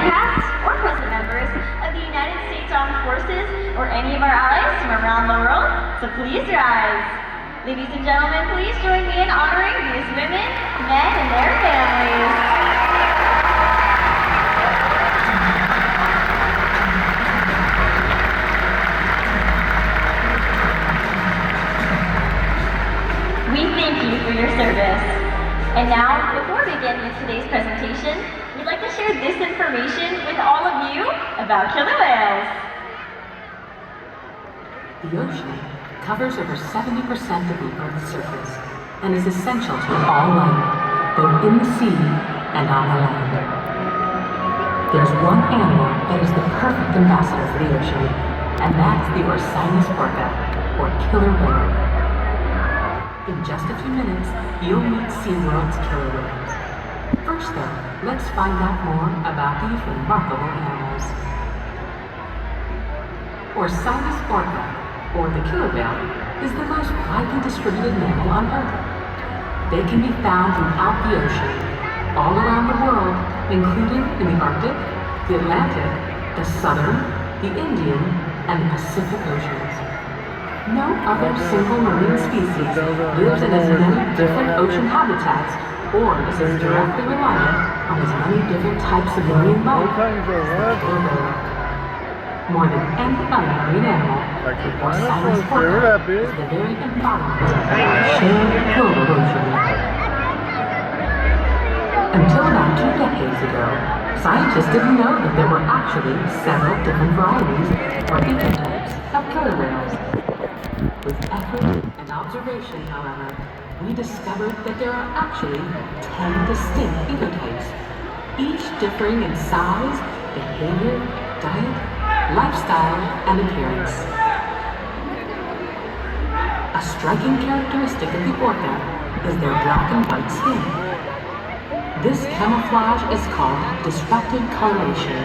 past or present members of the United States Armed Forces or any of our allies from around the world, so please rise. Ladies and gentlemen, please join me in honoring these women, men, and their families. We thank you for your service. And now, before we begin with today's presentation, we'd like to share this information with all of you about killer whales. The ocean covers over 70% of the Earth's surface and is essential to all life, both in the sea and on the land. There's one animal that is the perfect ambassador for the ocean, and that's the orca, or killer whale. In just a few minutes, you'll meet SeaWorld's killer whales. First though, let's find out more about these remarkable animals. Orca, or the killer whale, is the most widely distributed mammal on Earth. They can be found throughout the ocean, all around the world, including in the Arctic, the Atlantic, the Southern, the Indian, and the Pacific Oceans. No other single marine species lives in as many different ocean habitats or is as directly reliant on as many different types of marine life as the killer whale. More than any other marine animal, the orca is the very embodiment of the shared code of ocean. Until about 2 decades ago, scientists didn't know that there were actually several different varieties or ecotypes of killer whales. With effort and observation, however, we discovered that there are actually 10 distinct ecotypes, each differing in size, behavior, diet, lifestyle, and appearance. A striking characteristic of the orca is their black and white skin. This camouflage is called disrupted coloration.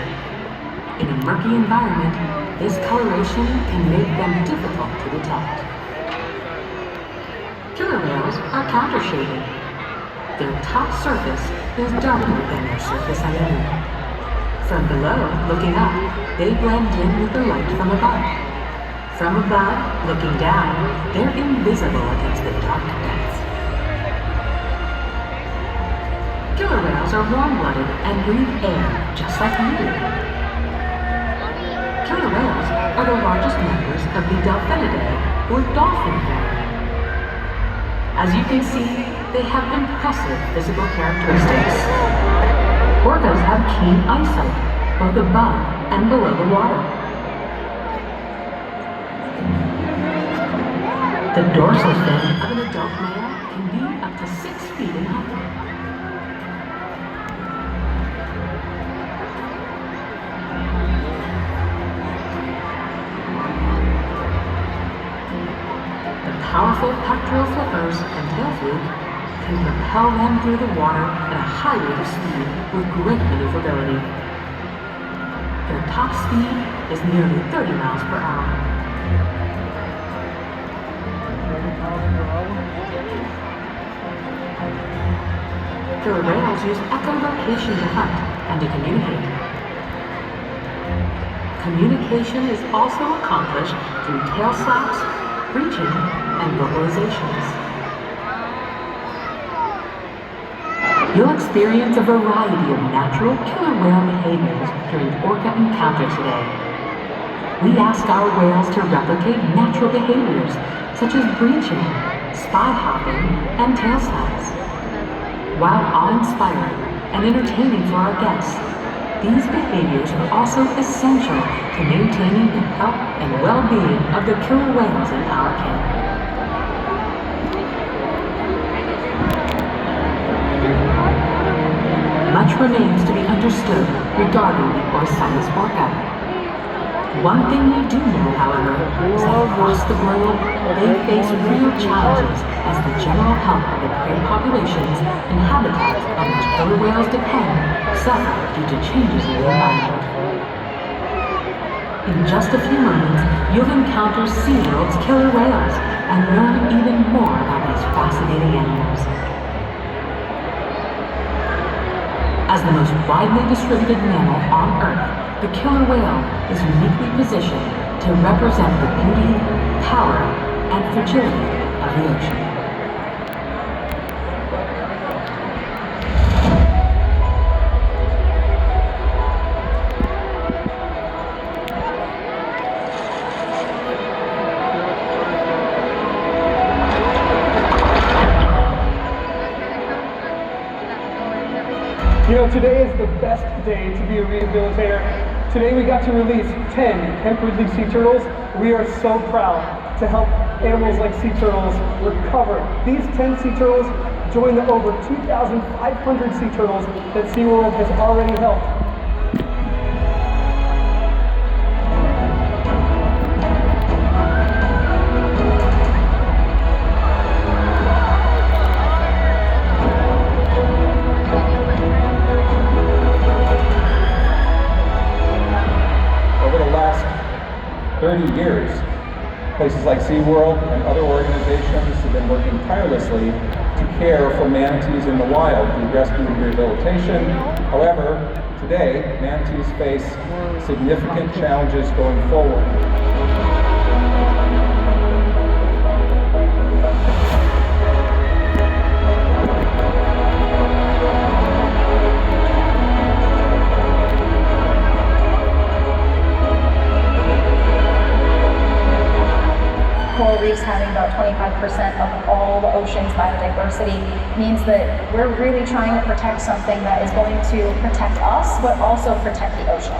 In a murky environment, this coloration can make them difficult to detect. Killer whales are counter-shaded. Their top surface is darker than their surface underneath. From below, looking up, they blend in with the light from above. From above, looking down, they're invisible against the dark depths. Killer whales are warm-blooded and breathe air just like you do. Killer whales are the largest members of the Delphinidae, or dolphin family. As you can see, they have impressive physical characteristics. Orcas have keen eyesight, both above and below the water. The dorsal fin of an adult male can be up to 6 feet in height. Powerful pectoral flippers and tail fluke can propel them through the water at a high rate of speed with great maneuverability. Their top speed is nearly 30 miles per hour. Killer whales use echolocation to hunt and to communicate. Communication is also accomplished through tail slaps, breaching, and vocalizations. You'll experience a variety of natural killer whale behaviors during orca encounter today. We ask our whales to replicate natural behaviors such as breaching, spy hopping, and tail slaps. While awe-inspiring and entertaining for our guests, these behaviors are also essential to maintaining the health and well-being of the killer whales in our care. Much remains to be understood regarding the orca. One thing we do know, however, is that across the globe, they face real challenges as the general health of the prey populations and habitats on which killer whales depend suffer due to changes in the environment. In just a few moments, you'll encounter SeaWorld's killer whales and learn even more about these fascinating animals. As the most widely distributed mammal on Earth, the killer whale is uniquely positioned to represent the beauty, power, and fragility of the ocean. You know, today is the best day to be a rehabilitator. Today we got to release 10 hemp-ridley sea turtles. We are so proud to help animals like sea turtles recover. These 10 sea turtles join the over 2,500 sea turtles that SeaWorld has already helped. Over the last 30 years, places like SeaWorld and other organizations have been working tirelessly to care for manatees in the wild through rescue and rehabilitation. However, today, manatees face significant challenges going forward. Coral reefs having about 25% of all the ocean's biodiversity means that we're really trying to protect something that is going to protect us, but also protect the ocean.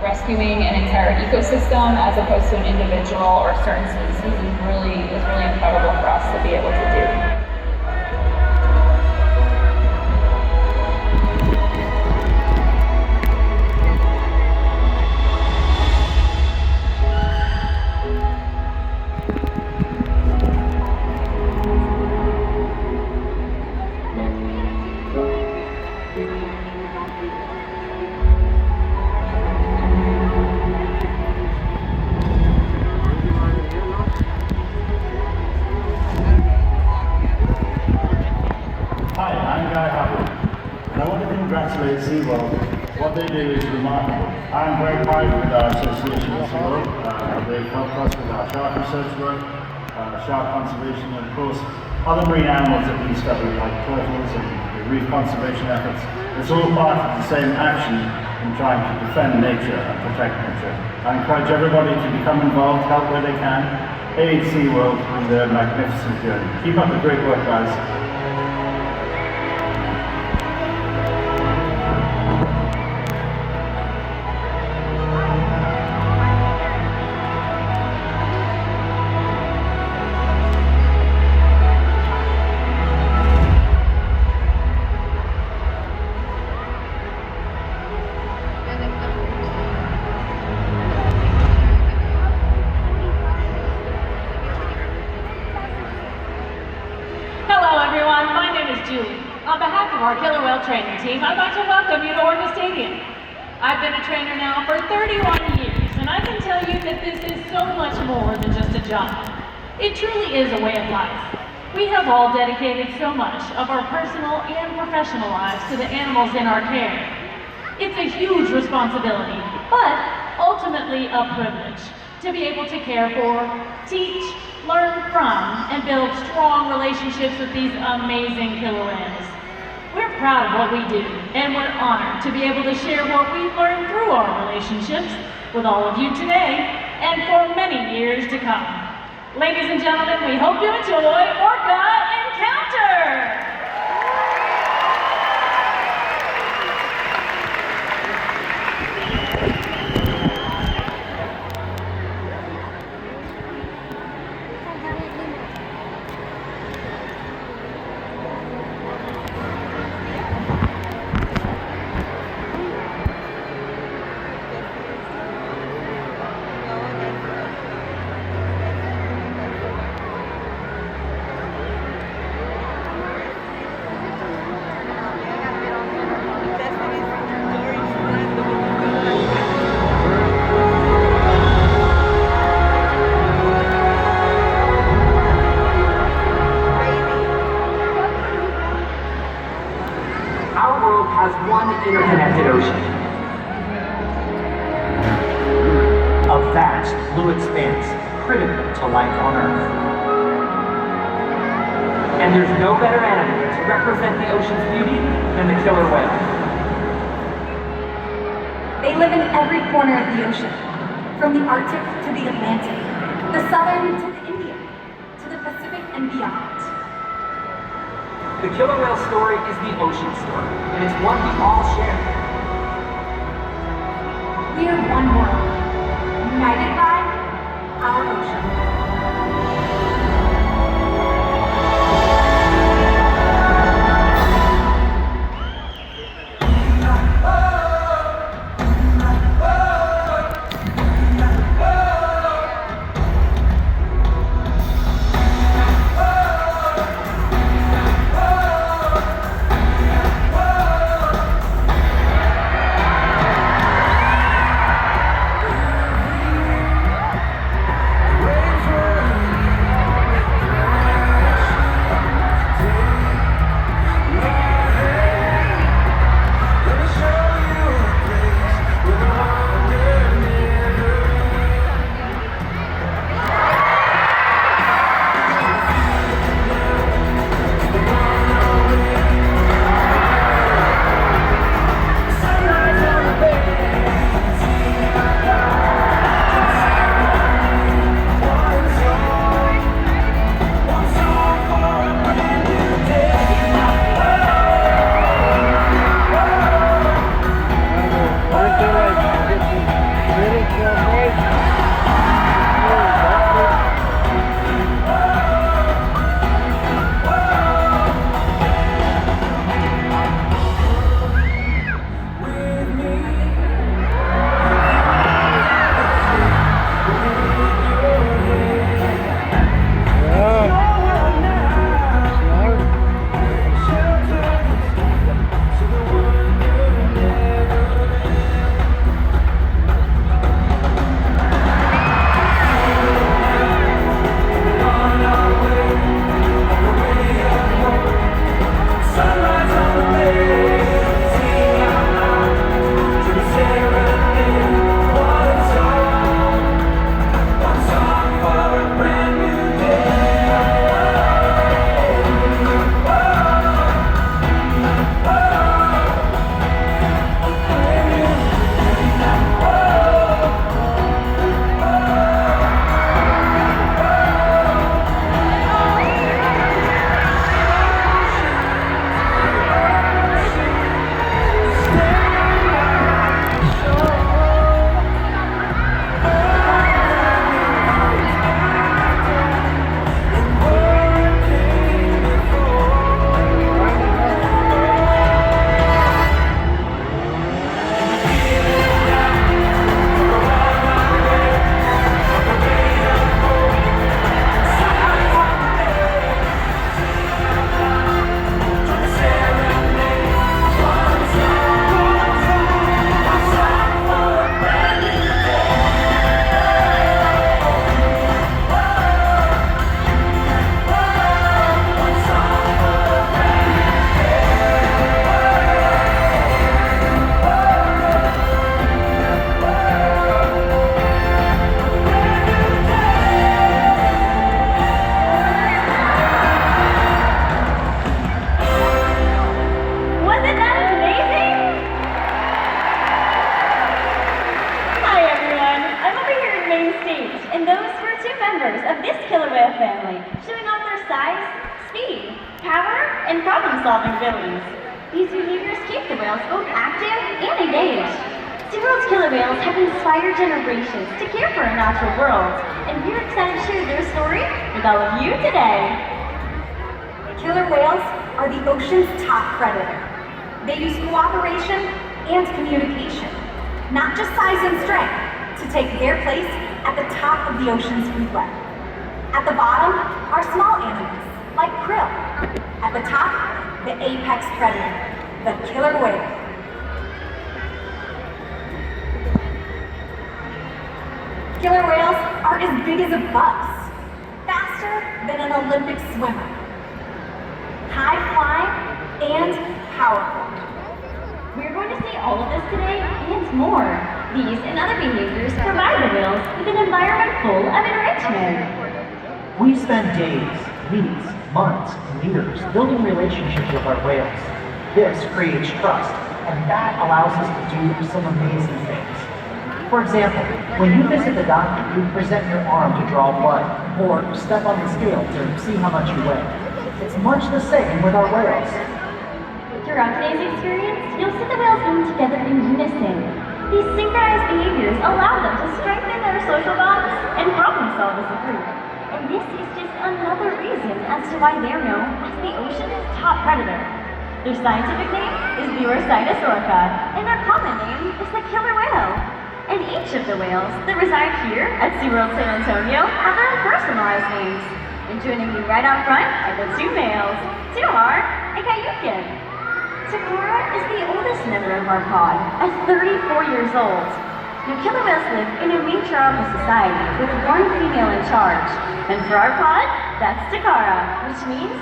Rescuing an entire ecosystem as opposed to an individual or certain species is really incredible for us to be able to do. Congratulate SeaWorld. What they do is remarkable. I'm very proud with our association with SeaWorld. They've helped us with our shark research work, shark conservation, and of course other marine animals that we discover like turtles and the reef conservation efforts. It's all part of the same action in trying to defend nature and protect nature. I encourage everybody to become involved, help where they can, aid SeaWorld in their magnificent journey. Keep up the great work, guys. On behalf of our killer whale training team, I'd like to welcome you to Orca Stadium. I've been a trainer now for 31 years, and I can tell you that this is so much more than just a job. It truly is a way of life. We have all dedicated so much of our personal and professional lives to the animals in our care. It's a huge responsibility, but ultimately a privilege to be able to care for, teach, learn from, and build strong relationships with these amazing killer whales. We're proud of what we do, and we're honored to be able to share what we've learned through our relationships with all of you today and for many years to come. Ladies and gentlemen, we hope you enjoy Orca Encounter! blue expanse critical to life on Earth. And there's no better animal to represent the ocean's beauty than the killer whale. They live in every corner of the ocean, from the Arctic to the Atlantic, the Southern to the Indian, to the Pacific and beyond. The killer whale story is the ocean story, and it's one we all share. We are one world, united by our ocean. and problem-solving abilities. These behaviors keep the whales both active and engaged. SeaWorld's killer whales have inspired generations to care for our natural world, and we're excited to share their story with all of you today. Killer whales are the ocean's top predator. They use cooperation and communication, not just size and strength, to take their place at the top of the ocean's food web. At the bottom are small animals, like krill. At the top, the apex predator, the killer whale. Killer whales are as big as a bus, faster than an Olympic swimmer, high-flying and powerful. We're going to see all of this today and more. These and other behaviors provide the whales with an environment full of enrichment. We spend days, weeks, months, and years building relationships with our whales. This creates trust, and that allows us to do some amazing things. For example, when you visit the doctor, you present your arm to draw blood, or step on the scale to see how much you weigh. It's much the same with our whales. Throughout today's experience, you'll see the whales being together in unison. These synchronized behaviors allow them to strengthen their social bonds and problem solve as a group. And this is just another reason as to why they're known as the ocean's top predator. Their scientific name is the Orca, and their common name is the killer whale. And each of the whales that reside here at SeaWorld San Antonio have their own personalized names. And joining me right out front are the two males, Tuhar and Kayukin. Takara is the oldest member of our pod, at 34 years old. Now, killer whales live in a matriarchal society with one female in charge. And for our pod, that's Takara, which means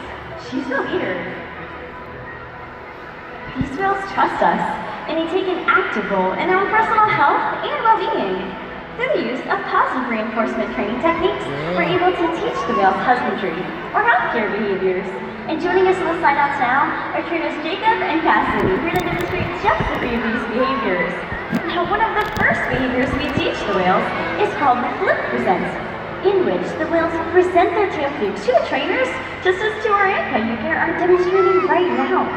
she's the leader. These whales trust us, and they take an active role in their own personal health and well-being. Through the use of positive reinforcement training techniques, we're able to teach the whales husbandry or healthcare behaviors. And joining us on the sideouts now are trainers Jacob and Cassidy, here to demonstrate just a few of these behaviors. Now, one of the first behaviors we teach the whales is called the flip present, in which the whales present their tail flukes to the trainers, just as Tuhar and Kayukin are demonstrating right now.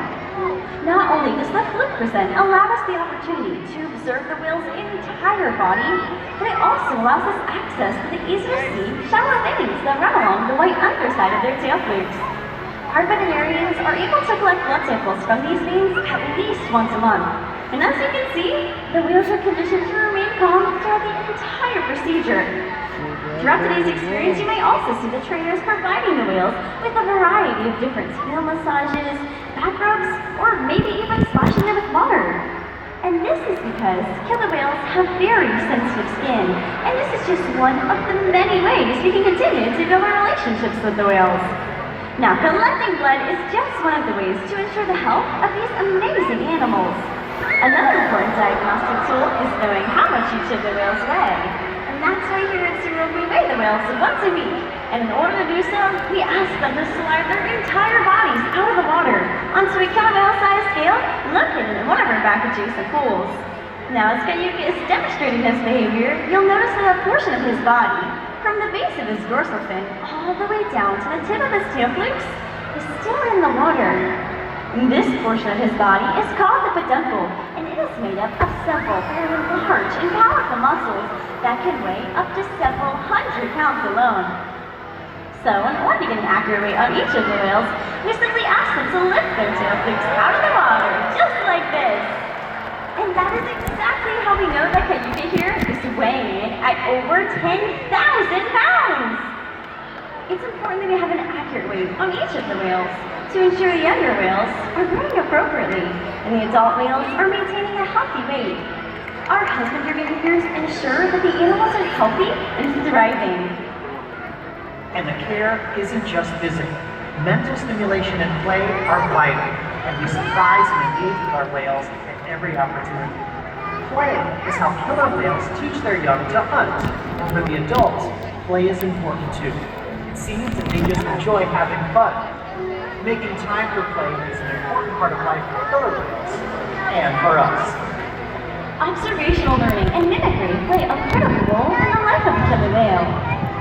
Not only does the flip present allow us the opportunity to observe the whale's entire body, but it also allows us access to the easy-to-see, shallow veins that run along the white underside of their tail flukes. Our veterinarians are able to collect blood samples from these veins at least once a month. And as you can see, the whales are conditioned to remain calm throughout the entire procedure. Throughout today's experience, you may also see the trainers providing the whales with a variety of different tail massages, back rubs, or maybe even splashing them with water. And this is because killer whales have very sensitive skin, and this is just one of the many ways we can continue to build our relationships with the whales. Now, collecting blood is just one of the ways to ensure the health of these amazing animals. Another important diagnostic tool is knowing how much each of the whales weigh. And that's why here at SeaWorld we weigh the whales once a week. And in order to do so, we ask them to slide their entire bodies out of the water onto a killer whale-sized scale located in one of our back adjacent pools. Now, as Kayuki is demonstrating this behavior, you'll notice that a portion of his body, from the base of his dorsal fin all the way down to the tip of his tail flukes, is still in the water. This portion of his body is called the peduncle, and it is made up of several very large and powerful muscles that can weigh up to several hundred pounds alone. So, in order to get an accurate weight on each of the whales, we simply ask them to lift their tail flukes out of the water, just like this. And that is exactly how we know that Kayuki here is weighing in at over 10,000 pounds. It's important that we have an accurate weight on each of the whales to ensure the younger whales are growing appropriately and the adult whales are maintaining a healthy weight. Our husbandry behaviors ensure that the animals are healthy and thriving. And the care isn't just physical. Mental stimulation and play are vital, and we surprise and engage with our whales at every opportunity. Play is how killer whales teach their young to hunt, and for the adults, play is important too. It seems that they just enjoy having fun. Making time for play is an important part of life for killer whales, and for us. Observational learning and mimicry play a critical role in the life of a killer whale.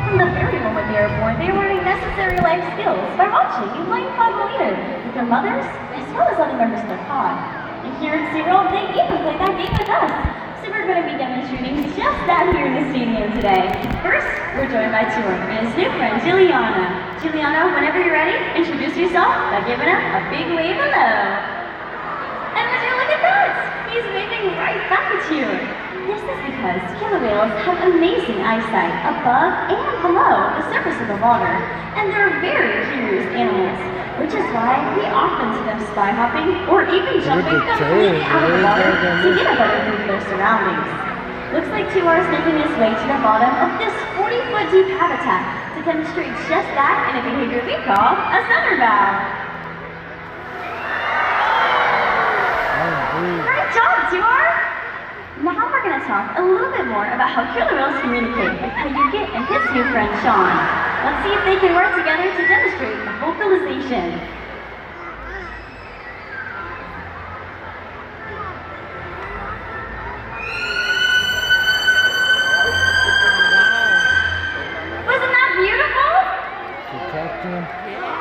From the very moment they are born, they are learning necessary life skills by watching and playing pod leader with their mothers as well as other members of their pod. And here at SeaWorld, they even play that game with us. So we're going to be demonstrating just that here in the stadium today. First, we're joined by Tuhar and his new friend, Juliana. Juliana, whenever you're ready, introduce yourself by giving him a big wave hello. And would you look at that? He's waving right back at you. This is because killer whales have amazing eyesight above and below the surface of the water, and they're very curious animals, which is why we often see them spy hopping or even jumping completely out of the water to get a better view of their surroundings. Looks like Tuhar is making his way to the bottom of this 40-foot deep habitat to demonstrate just that in a behavior we call a center bow. Great job, Tuhar! Now we're going to to talk a little bit more about how killer whales communicate with Kayuki and his new friend Sean. Let's see if they can work together to demonstrate vocalization. Wasn't that beautiful?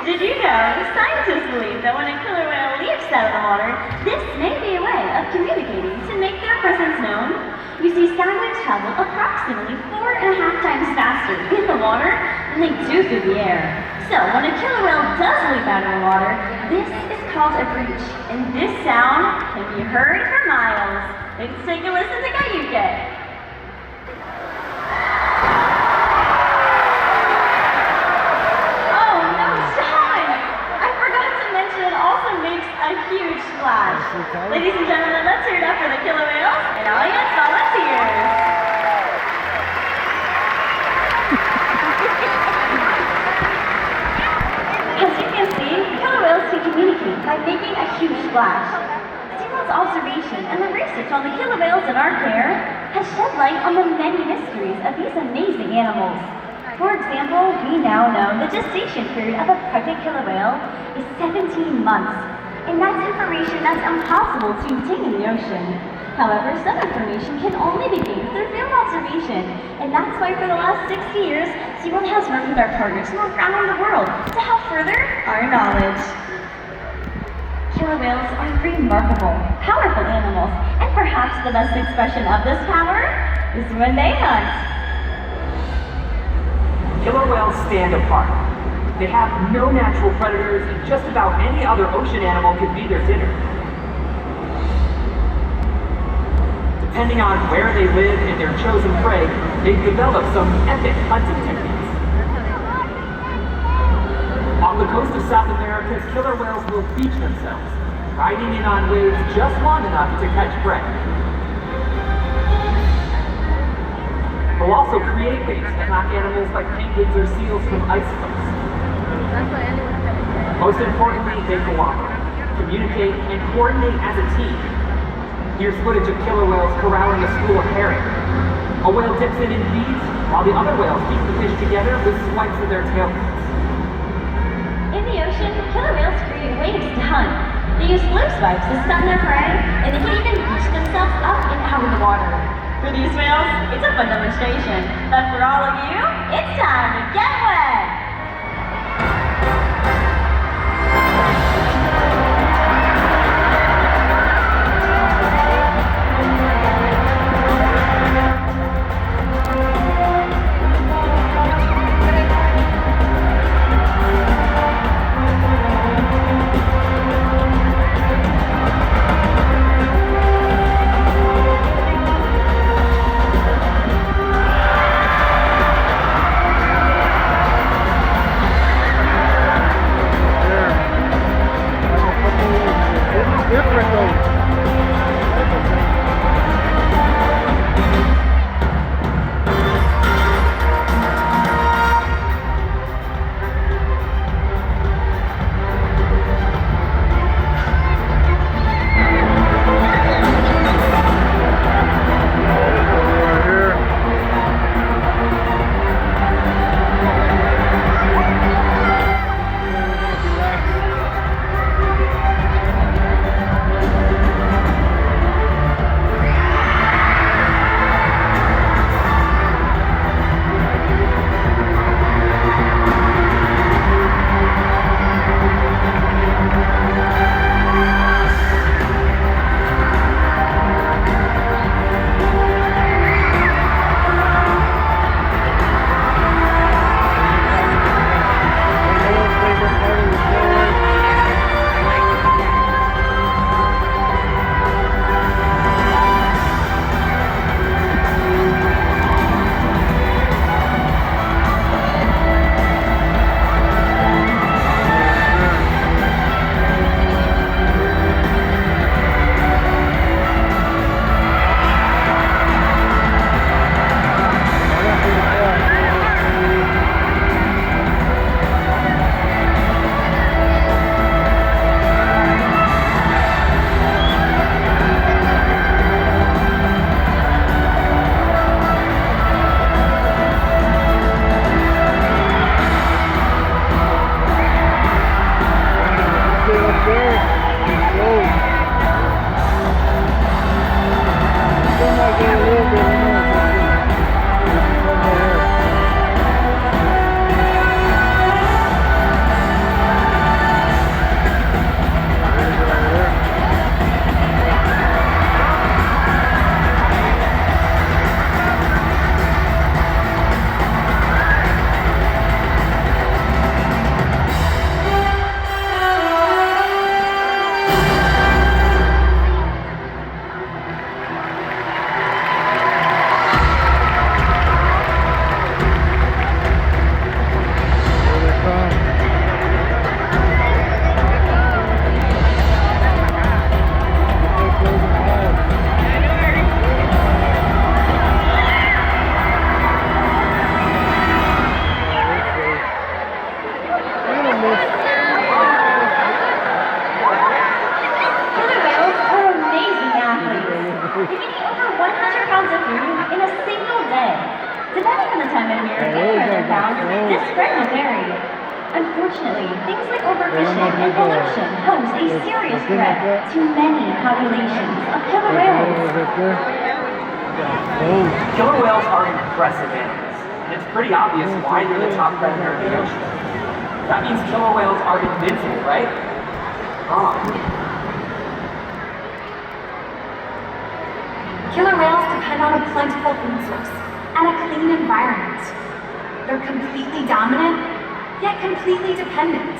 Did you know scientists believe that when a killer whale leaps out of the water, this may be a way of communicating to make their presence known? You see, sound waves travel approximately 4.5 times faster in the water than they do through the air. So when a killer whale does leap out of the water, this is called a breach, and this sound can be heard for miles. Let's take a listen to Kayuki. A huge splash. Ladies and gentlemen, let's hear it up for the killer whales and audience volunteers. As you can see, killer whales can communicate by making a huge splash. SeaWorld's observation and the research on the killer whales in our care has shed light on the many mysteries of these amazing animals. For example, we now know the gestation period of a pregnant killer whale is 17 months. And that's information that's impossible to obtain in the ocean. However, some information can only be gained through field observation, and that's why for the last 60 years, SeaWorld has worked with our partners from around the world to help further our knowledge. Killer whales are remarkable, powerful animals, and perhaps the best expression of this power is when they hunt. Killer whales stand apart. They have no natural predators, and just about any other ocean animal could be their dinner. Depending on where they live and their chosen prey, they've developed some epic hunting techniques. On the coast of South America, killer whales will beach themselves, riding in on waves just long enough to catch prey. They'll also create waves that knock animals like penguins or seals from ice cliffs. Most importantly, they cooperate, communicate, and coordinate as a team. Here's footage of killer whales corralling a school of herring. A whale dips in and feeds, while the other whales keep the fish together with swipes of their tail fins. In the ocean, killer whales create waves to hunt. They use slow swipes to stun their prey, and they can even push themselves up and out of the water. For these whales, it's a fun demonstration. But for all of you, it's time to get wet! time a year get further found, this spread will vary. Unfortunately, things like overfishing and pollution pose a serious threat to many populations of killer whales. Killer whales are impressive animals, and it's pretty obvious why they're the top predator in the ocean. That means killer whales are invincible, right? Wrong. Killer whales depend on a plentiful food source and a clean environment. They're completely dominant, yet completely dependent.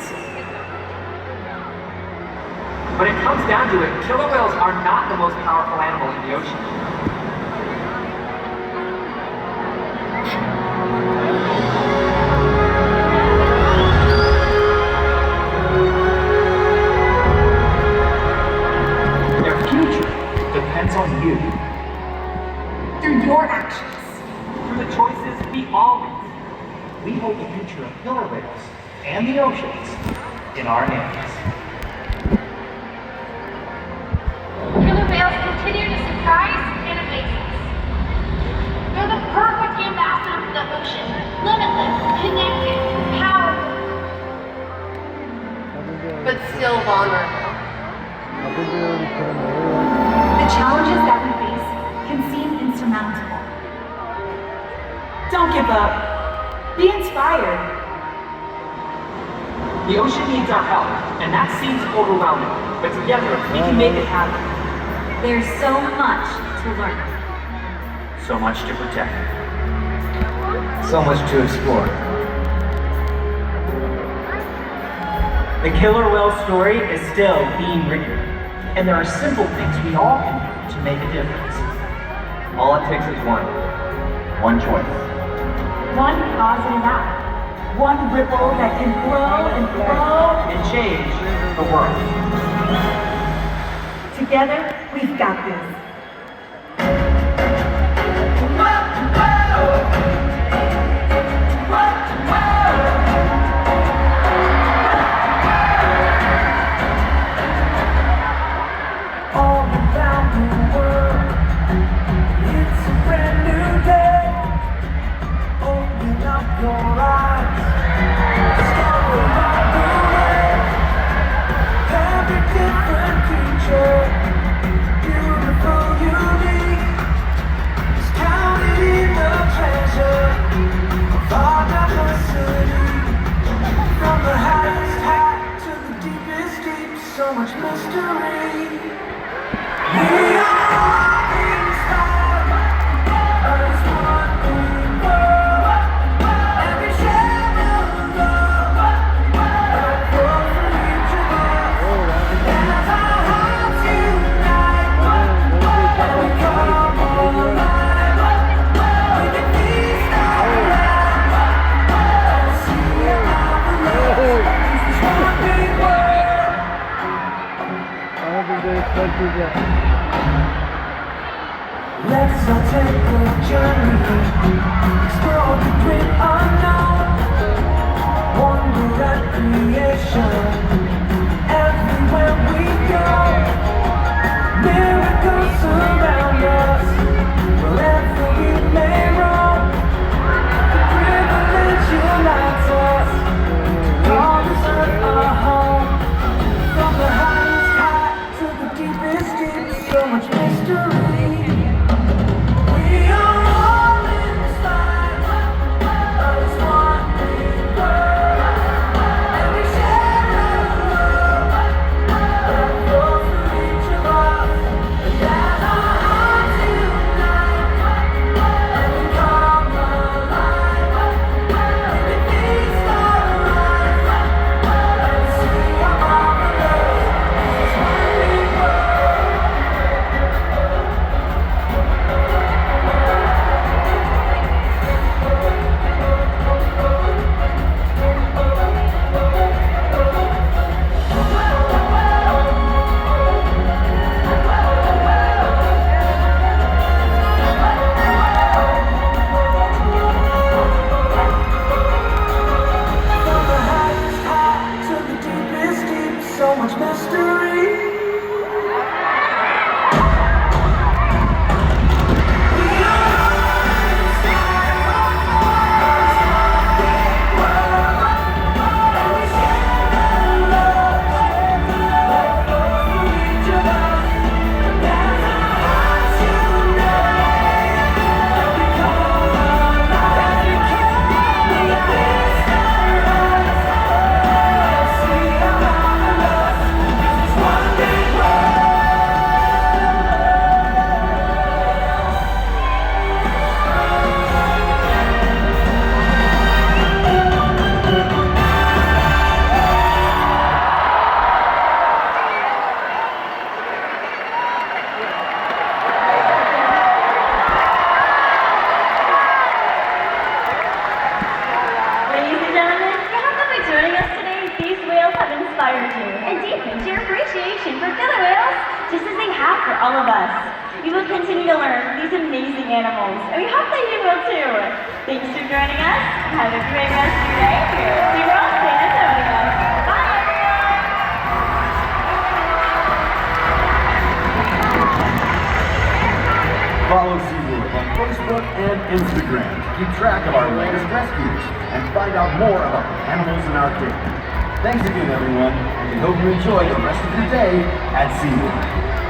When it comes down to it, killer whales are not the most powerful animal in the ocean. Their future depends on you. Through your actions. Through the choices we all make. We hold the future of killer whales and the oceans in our hands. Killer whales continue to surprise and amaze us. They're the perfect ambassador for the ocean, limitless, connected, powerful, but still vulnerable. The challenges that we face can seem insurmountable. Don't give up. Be inspired. The ocean needs our help, and that seems overwhelming. But together, we can make it happen. There's so much to learn. So much to protect. So much to explore. The killer whale story is still being written, and there are simple things we all can do to make a difference. All it takes is one choice. One positive act. One ripple that can grow and grow. And change the world. Together, we've got this. All around the world, it's a brand new day. Open up your eyes, discover right the way. Every different creature, beautiful, unique, is counted in the treasure of our diversity. From the highest high to the deepest deep, so much mystery. We are walking star, as one big world. Every share of love, a pour for each of us. And as our hearts unite, and we come alive, we can feast our lives and see our love. This is one big world. Let's all take a journey, explore the great unknown, wonder at creation, everywhere we go. Miracles surround us, wherever we may roam. The privilege unites us, to call this earth our home. From the highest high to the deepest deep, so much mystery. We are all have for all of us. We will continue to learn from these amazing animals, and we hope that you will too. Thanks for joining us. Have a great rest of your day here at SeaWorld San Antonio. Bye, everyone! Follow SeaWorld on Facebook and Instagram to keep track of our latest rescues and find out more about the animals in our care. Thanks again, everyone, and we hope you enjoy the rest of your day at SeaWorld.